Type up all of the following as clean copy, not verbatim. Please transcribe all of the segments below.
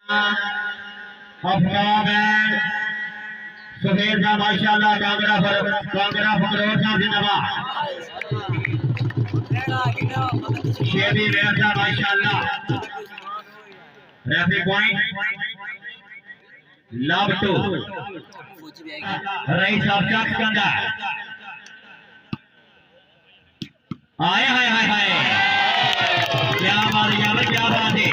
Aftab and Suhail साहब माशाल्लाह कांगड़ा फकरोर साहब जिंदाबाद शेबी वेयर साहब माशाल्लाह referee point love to rice साहब चक कंदा आए हाय हाय हाय क्या बात है यार क्या बात है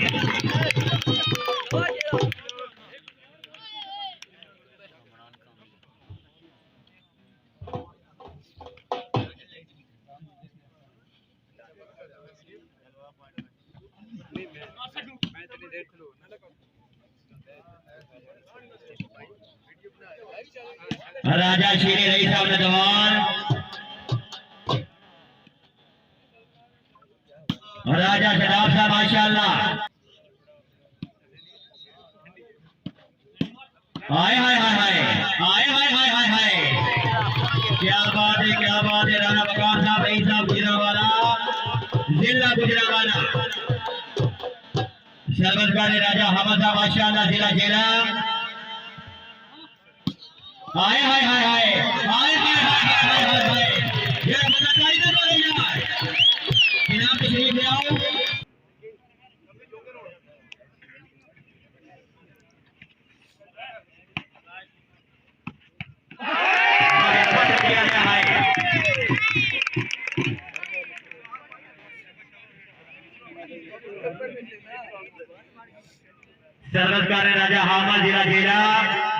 राजा श्री रईस साहब ने जवान राजा शराब साहब माशाल्लाह हाय हाय हाय हाय हाय हाय हाय हाय हाय क्या बात है राणा बकार साहब रईस साहब गुजरावाला जिला गुजरावाला सरबतगार राजा हमद साहब माशाल्लाह जिला जेलम हाय हाय हाय हाय हाय हाय हाय हाय हाय ये बताई ना बोले यार जनाब तशरीफ ले आओ सरबतगार राजा हमद जिला जेलम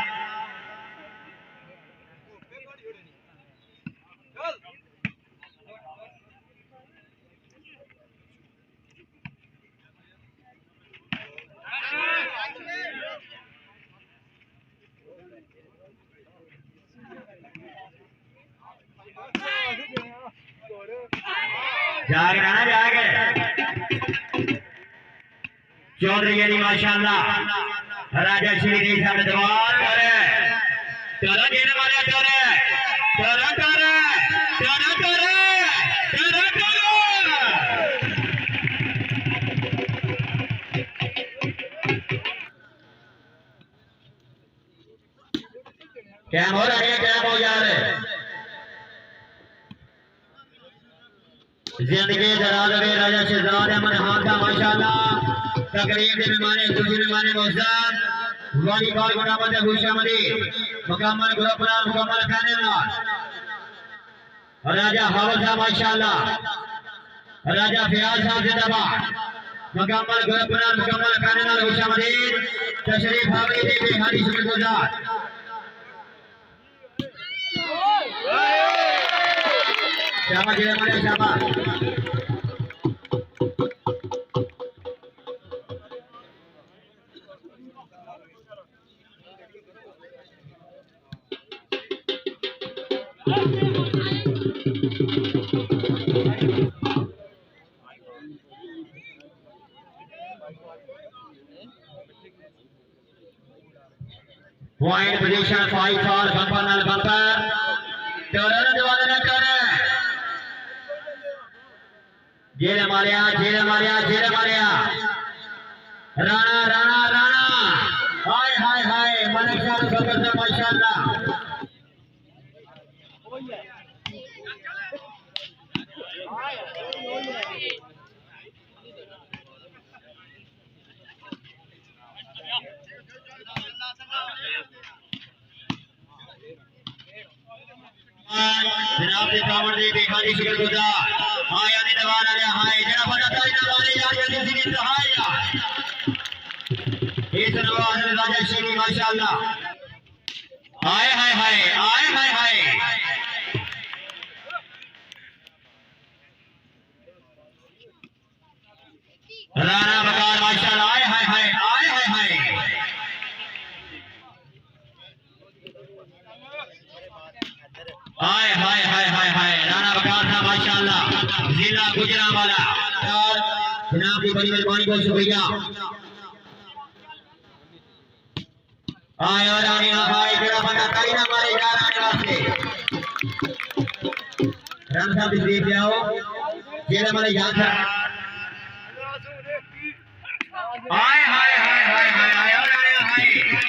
जागे चौधरी यानी माशाल्लाह राजा श्री देव साहब दरबार करे चलो देने वाले करे चलो करे चलो करे चलो करे क्या हो रहा है क्या हो जा रहा है जिंदगी दराज में राजा शहजाद अहमद खान का माशाल्लाह तकरीब के मेहमान खुशी मेहमान मौजूद वाली बाल गुनामत खुशामदी मुकम्मल गुलपरार मुकम्मल खाने राजा हावल साहब माशाल्लाह राजा फयाज साहब जिंदाबाद मुकम्मल गुलपरार मुकम्मल खाने खुशामदी तशरीफ हावी दी बिहारी शुक्रगुजार शाबाश जी हमारे शाबाश Point position 5 for bumper nal bumper. Turner diwale na kare. Jere Maria. Rana. Hi. Malik Shah Bakar mashallah. जनाब के कावड़ दे बेखारी शुक्रगुजार हां यानी दवार आ रहा है जरा बड़ा ताई ना मारे यार जल्दी से तो हां यार इस नवाज राजा श्री माशाल्लाह हाय राणा बकार माशाल्लाह हाय राणा बकार साहब माशाल्लाह जिला गुजरावाला और जनाब की बड़ी मेहरबानी को शुक्रिया आए और आने भाई जरा बंदा ताई ना मारे यार आने वास्ते राम साहब तशरीफ ले आओ जेल हमारे यहाँ था हाय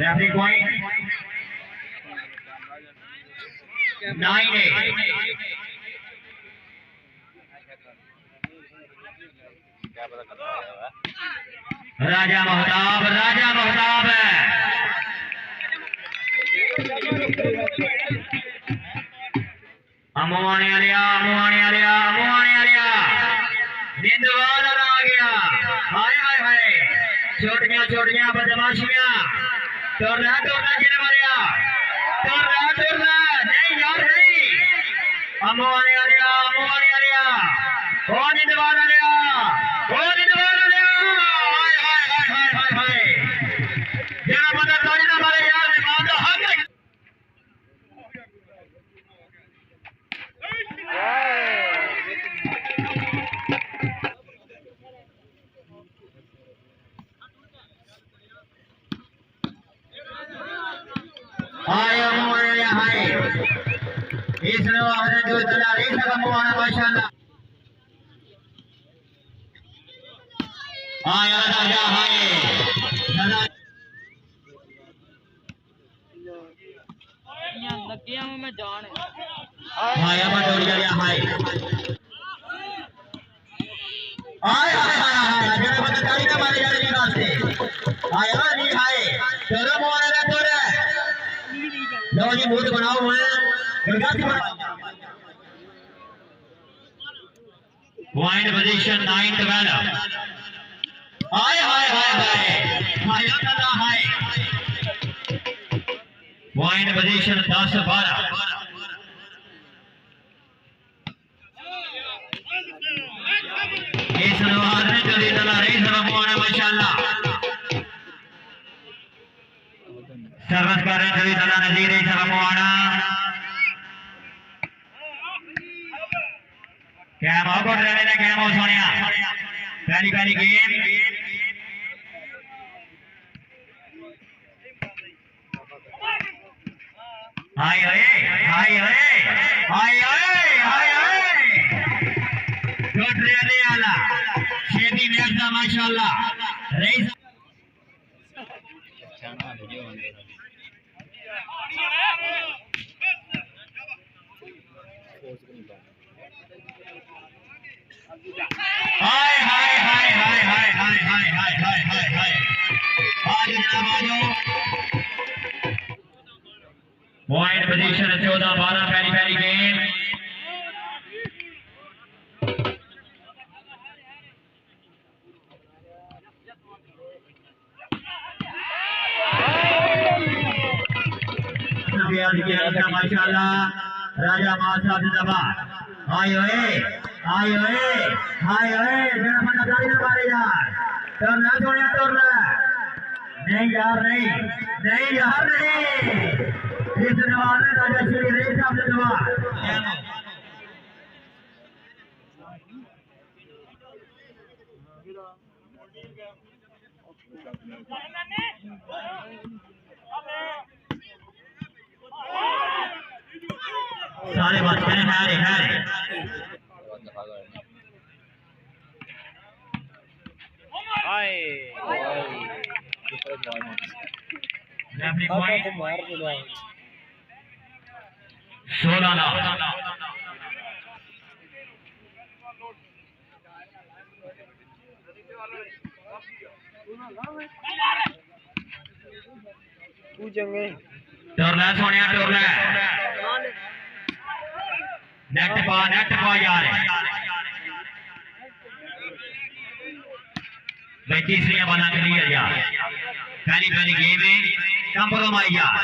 रेफरी पॉइंट 9-8। राजा महताब है। अमुआने आलिया निंदवाल आ गया। हाय हाय हाय, छोटियां बदमाशियां। तोड़ना जिन्हें मारिया, तोड़ना नहीं यार नहीं। अमुआने आलिया ओ निंदवाल आलिया। हाय हाय हाय हाय हाय, जरा बता ताजना मारे यार ने मांगा हक। इसने वाहन जो चला रही था मुआना माशाल्लाह। आया राजा हाय लगिया में जान आया बटोरिया हाय हाय हाय हाय जरा बताई ना मारे जाने के रास्ते। आया नहीं हाय, चलो मुआना ना तोड़े लो जी, मूड बनाओ हुए पॉइंट पोजीशन 9-12। हाय हाय हाय हाय माया दादा हाय, पॉइंट पोजीशन 10-12। इस नवाज ने चली चला रही सब मुआना माशाल्लाह। सर्विस कर रहे चली चला नजीर सब मुआना। कैम आउट रहने ने कैम आउट सोनिया। पहली गेम हाय हाय हाय हाय हाय गुड रहने वाला शेदी मिर्जा माशाल्लाह। रईस हाय हाय हाय हाय हाय हाय हाय हाय हाय हाय हाय आज जनाब आजो पॉइंट पोजीशन 14-12। पहली गेम माशाल्लाह। राजा मासा दबा हाय ओए जरा बंदा गाड़ी ना मारे यार। तोड़ना सोनिया तोड़ना नहीं यार नहीं इस नवाज ने राजा श्री रेस साहब ने दबा सारे बच्चे हैं रेफरी पॉइंट 16। टोरला सोनिया टोरला नेट पा यार भाई। तीसरी बना क्लियर यार। पहली गेम में कंप्रोमाइज यार।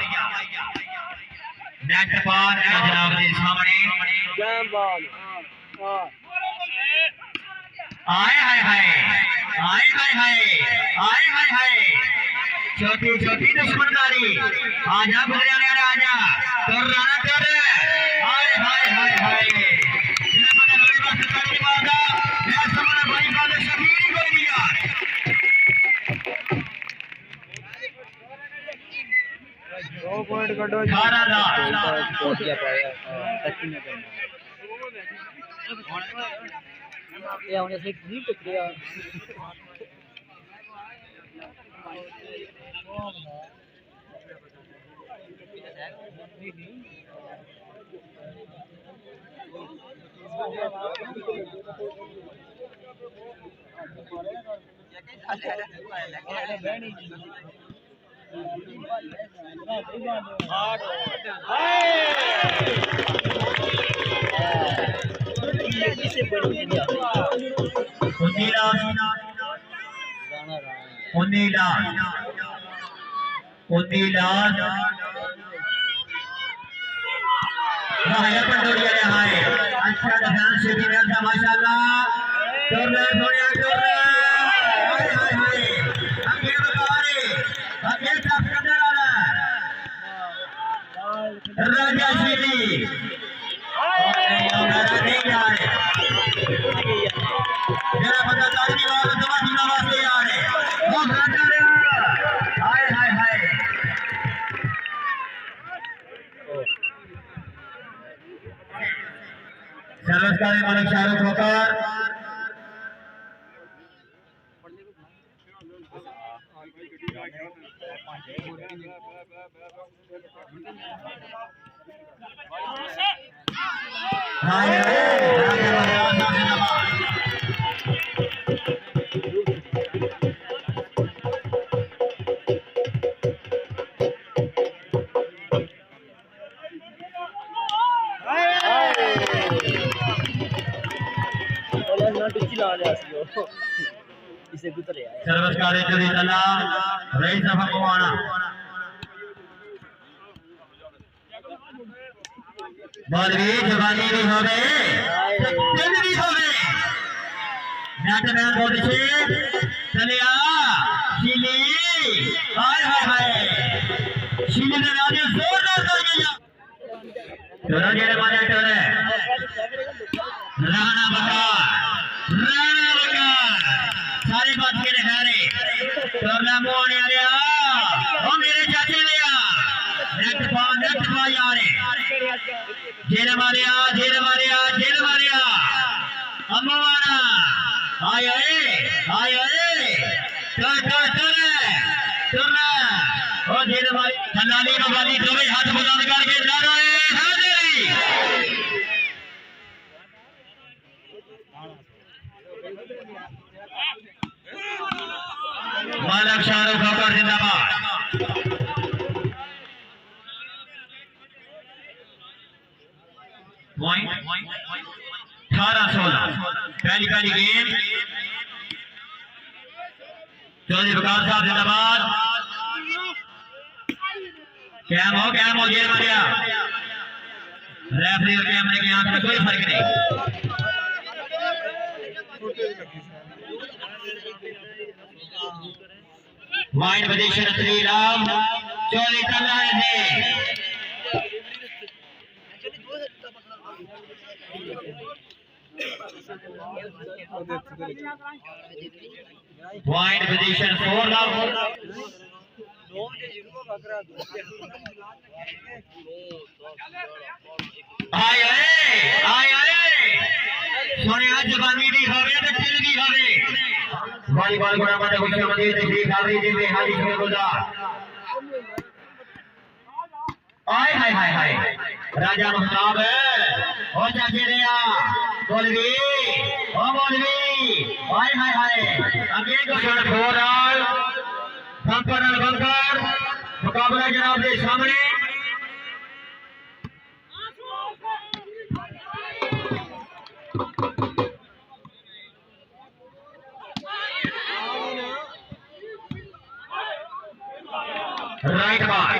नेट पा जनाब के सामने आए हाय हाय छोटी दुश्मनदारी। आजा गुजरिया आजा तोड़ राना तोड़ हाय Ya udah saya gitu dia. सर्वस्कारी मालिक शाहरुख होकर सर्वस्कारी चली तला रही सफा पवाना बलवी जवानी भी होवे दिल भी होवे नाट में बोल छे चलिया शिली हाय हाय हाय शिली ने राजे जोरदार कर गया तोरा जेरे माने तोरे राणा बका सारे बात के हारे तोरला मोने आ गया ओ मेरे चाचे ने नेट पा यार जेल मारिया अम्मावाना आए तोरला ओ जेल मारी थलाली में वाली दोवे हाथ बुलंद करके नारे हाजिरी मालिक शाहरुख होकर जिंदाबाद पॉइंट 18-16 पहली गेम चौधरी बकार साहब जिंदाबाद कैम हो जेल मारिया रेफरी और कैमरे के आंख में कोई फर्क नहीं माइंड पोजीशन श्री राम चोरी कर रहे थे पॉइंट पोजीशन 4 राम आए सोने आज जवानी भी होवे तो दिल भी होवे वॉलीबॉल को नंबर खुशी मंदिर तशरीफ हाजिर जी में हाजिर में गुजार हाय राजा मुस्ताब हो चाचे रिया मौलवी हाय अगे को शॉट 4 रन बंकर मुकाबला जनाब के सामने राइट बार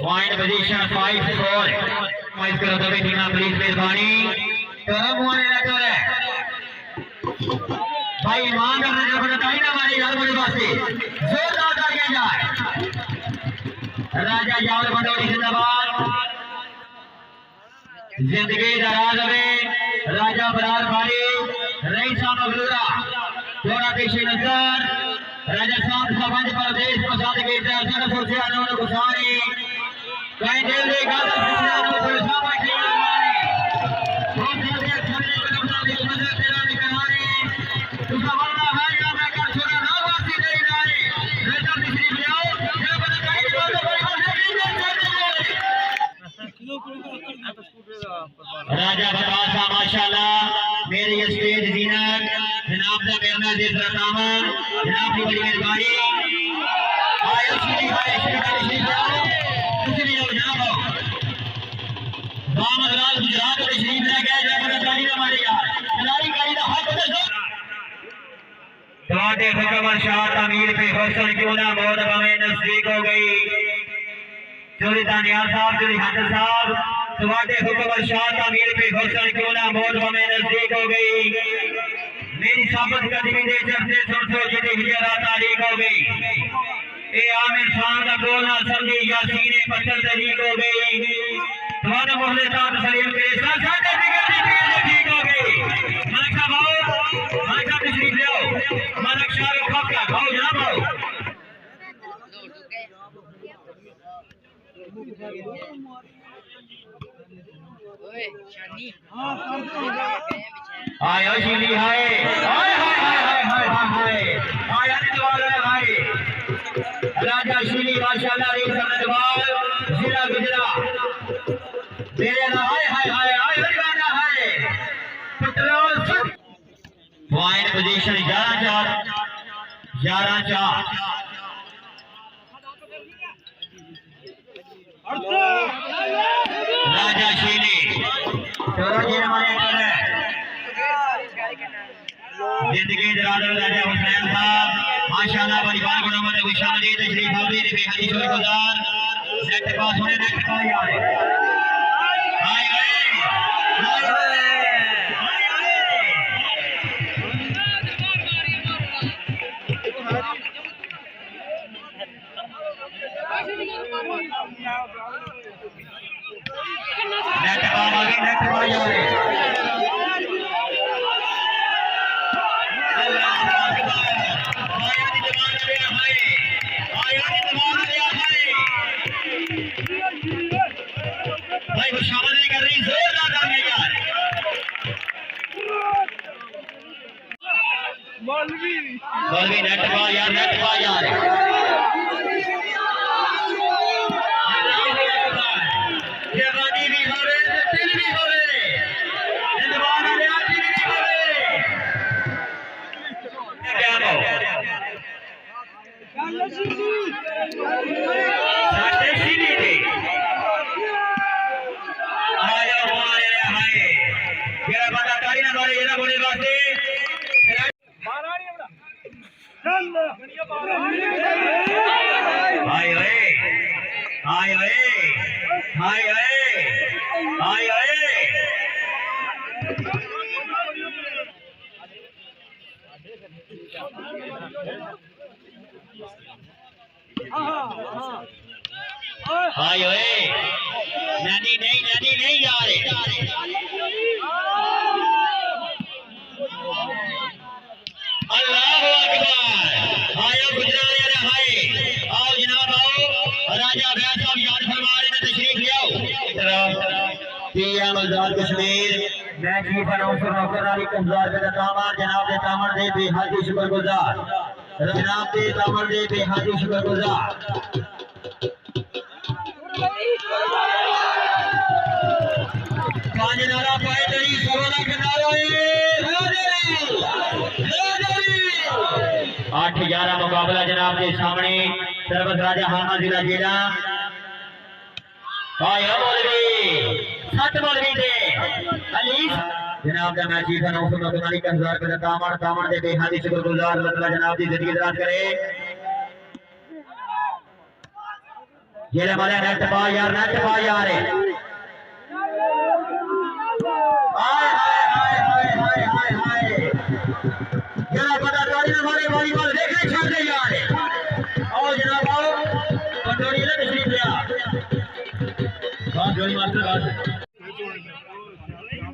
पॉइंट पोजीशन 5-4 पॉइंट करो तो टीम प्लीज मेहरबानी करम होने लगा है भाई ईमान का नजर बताई ना हमारी यार मुझे वास्ते जोरदार करके जाए राजा यावर मंडोरी जिंदाबाद जिंदगी दराज में राजा बरार भारी रईसा मगरूरा थोड़ा पेशी नजर राजा साहब समझ प्रदेश प्रसाद के दर्शन फुर्से अनोन गुसारी कहीं दिल दे गाता सुनानो पुलिसा बैठी मारे बहुत जल्दी खड़े बना दे मदद तेरा निकरानी तू सवाला है या मैं कर छोड़ा ना वासी दे जाए राजा बिजली लियाओ ये बना कहीं बात राजा बतासा माशाल्लाह मेरी स्टेज जीनत जनाब का मेहमान देख रहा हूं जनाब की बड़ी मेहरबानी आयो श्री भाई श्री जाओ कुछ नहीं हो जनाब बामगराल गुजरात में शरीफ रह गया जब तक गाड़ी ना मारेगा खिलाड़ी गाड़ी का हक दे तुम्हारे हुक्म शाह तमीर पे हसन क्यों ना मौत हमें नजदीक हो गई चोरी दानियाल साहब चोरी हाजिर साहब तुम्हारे हुक्म शाह तमीर पे हसन क्यों ना मौत हमें नजदीक हो गई मेरी साबत कदमी दे चलते सुन सो जितनी हिजरा तारीख हो गई ए आम इंसान का बोल ना समझी यासीन पत्थर तरीक हो गई तुम्हारे मोहल्ले साथ सलीम के साथ साथ ठीक हो गई मलक साहब आओ मलक साहब तशरीफ ले आओ मलक शाह खप का आओ जनाब आओ आयो शिली हाय हाय हाय हाय हाय हाय आया ने वाला हाय राजा शिली माशाल्लाह रे समझवाल जिला गुजरात मेरे ना हाय हाय हाय आयो गाना हाय पेट्रोल पॉइंट पोजीशन 11-4 राजा शिली चोरा जेल मारे कर जिंदगी दराज राजा हुसैन साहब माशाल्लाह परिवार को नमन खुशामदीद तशरीफ आवेद बेहदी शुक्रगुजार नेट पास होने नेट पास यार हाय हाय नेट पास यार भाई वो शामिल नहीं कर रही जोरदार तालियां यार मौलवी नेट पा यार जवानी भी होवे दिल भी होवे जिंदवान ने आती भी होवे क्या हो साडे सीधी दी मेरा बंदा तारी ना मारे ये ना बोले वास्ते हाय ओए हाय ओए हाय ओए हाय ओए हाय ओए नहीं जा रहे अल्लाहु अकबर आयो गुजरात हाय आओ जनाब आओ राजा भैया साहब याद फरमा रहे हैं तशरीफ ले आओ पीएम आजाद कश्मीर मैं चीफ अनाउंसर नौकर अली कंजार के दामाद जनाब दे तामर दे बेहद शुक्रगुजार जनाब दे तामर दे बेहद शुक्रगुजार पांच नारा पाए तेरी सोना के नारा 8-11 मुकाबला जनाब के सामने सरबत राजा हामा जिला जिला आया मौलवी सत मौलवी दे अली जनाब का मैच जीता 949 का 1000 रुपए दामन दे बेहद शुक्रगुजार अल्लाह ताला जनाब की जिंदगी दराज करे ये वाले नेट पा यार हाय हाय हाय हाय हाय हाय जरा पता गाड़ी में हमारे वॉलीबॉल देखने छोड़ दे यार और जनाब आओ पटोरी ले तशरीफ ले आ बात जोड़ी मास्टर बात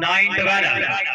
9-12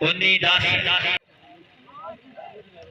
19-10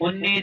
19-10